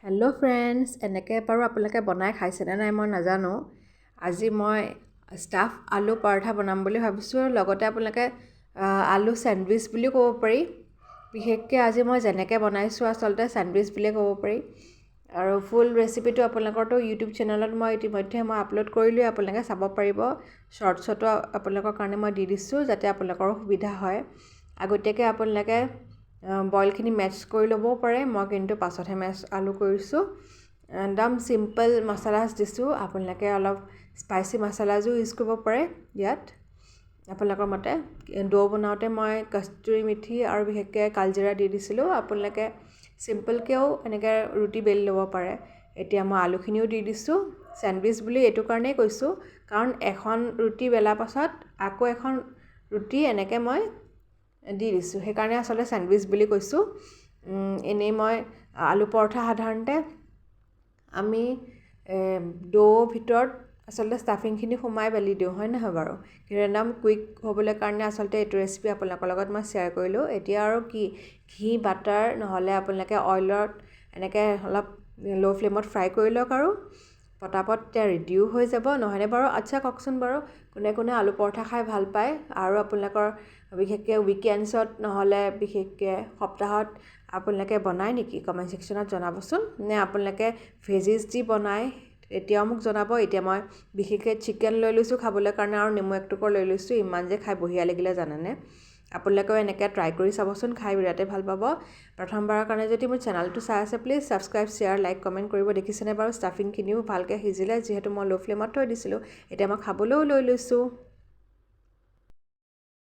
Hello' friends, এনেকৈ বাৰু আপোনালোকে বনাই খাইছেনে নাই মই নাজানো। আজি মই ষ্টাফ আলু পৰঠা বনাম বুলি ভাবিছোঁ আৰু লগতে আপোনালোকে আলু চেণ্ডউইচ বুলিও ক'ব পাৰি। বিশেষকৈ আজি মই যেনেকৈ বনাইছোঁ আচলতে চেণ্ডউইচ বুলিয়ে ক'ব পাৰি। আৰু ফুল ৰেচিপিটো আপোনালোকৰতো ইউটিউব চেনেলত মই ইতিমধ্যে আপলোড কৰিলোঁৱেই, আপোনালোকে চাব পাৰিব। শ্বৰ্টছতো আপোনালোকৰ কাৰণে মই দি দিছোঁ যাতে আপোনালোকৰো সুবিধা হয়। আগতীয়াকৈ আপোনালোকে বইলখিনি মেচ কৰি ল'বও পাৰে, মই কিন্তু পাছতহে আলু কৰিছোঁ। একদম চিম্পল মছলাজ দিছোঁ, আপোনালোকে অলপ স্পাইচি মছলাজো ইউজ কৰিব পাৰে ইয়াত আপোনালোকৰ মতে। ডো বনাওঁতে মই কষ্টুৰি মেথি আৰু বিশেষকৈ কালজিৰা দি দিছিলোঁ। আপোনালোকে চিম্পলকৈও এনেকৈ ৰুটি বেলি ল'ব পাৰে। এতিয়া মই আলুখিনিও দি দিছোঁ। চেণ্ডউইচ বুলি এইটো কাৰণেই কৈছোঁ কাৰণ এখন ৰুটি বেলাৰ পাছত আকৌ এখন ৰুটি এনেকৈ মই দি দিছোঁ, সেইকাৰণে আচলতে চেণ্ডউইচ বুলি কৈছোঁ। এনেই মই আলু পৰঠা সাধাৰণতে আমি ডোৰ ভিতৰত আচলতে ষ্টাফিংখিনি সোমাই বেলি দিওঁ, হয় নহয় বাৰু। কিন্তু একদম কুইক হ'বলৈ কাৰণে আচলতে এইটো ৰেচিপি আপোনালোকৰ লগত মই শ্বেয়াৰ কৰিলোঁ। এতিয়া আৰু কি, ঘি বাটাৰ নহ'লে আপোনালোকে অইলত এনেকৈ অলপ ল' ফ্লেমত ফ্ৰাই কৰি লওক আৰু পটাপট এতিয়া ৰেডিও হৈ যাব, নহয়নে বাৰু। আচ্ছা কওকচোন বাৰু, কোনে কোনে আলু পৰঠা খাই ভাল পায় আৰু আপোনালোকৰ বিশেষকৈ উইকেণ্ডছত নহ'লে বিশেষকৈ সপ্তাহত আপোনালোকে বনায় নেকি, কমেণ্ট ছেকশ্যনত জনাবচোন। নে আপোনালোকে ভেজিছ দি বনায় এতিয়াও মোক জনাব। এতিয়া মই বিশেষকৈ চিকেন লৈ লৈছোঁ খাবলৈ কাৰণে আৰু নেমু একটুকুৰ লৈ লৈছোঁ। ইমান যে খাই বঢ়িয়া লাগিলে জানেনে। আপোনালোকেও এনেকৈ ট্ৰাই কৰি চাবচোন, খাই বিৰাটেই ভাল পাব। প্ৰথমবাৰৰ কাৰণে যদি মোৰ চেনেলটো চাই আছে please subscribe, share, like, comment কৰিব। দেখিছেনে বাৰু ষ্টাফিংখিনিও ভালকৈ সিজিলে, যিহেতু মই ল' ফ্লেমত থৈ দিছিলোঁ। এতিয়া মই খাবলৈও লৈ লৈছোঁ।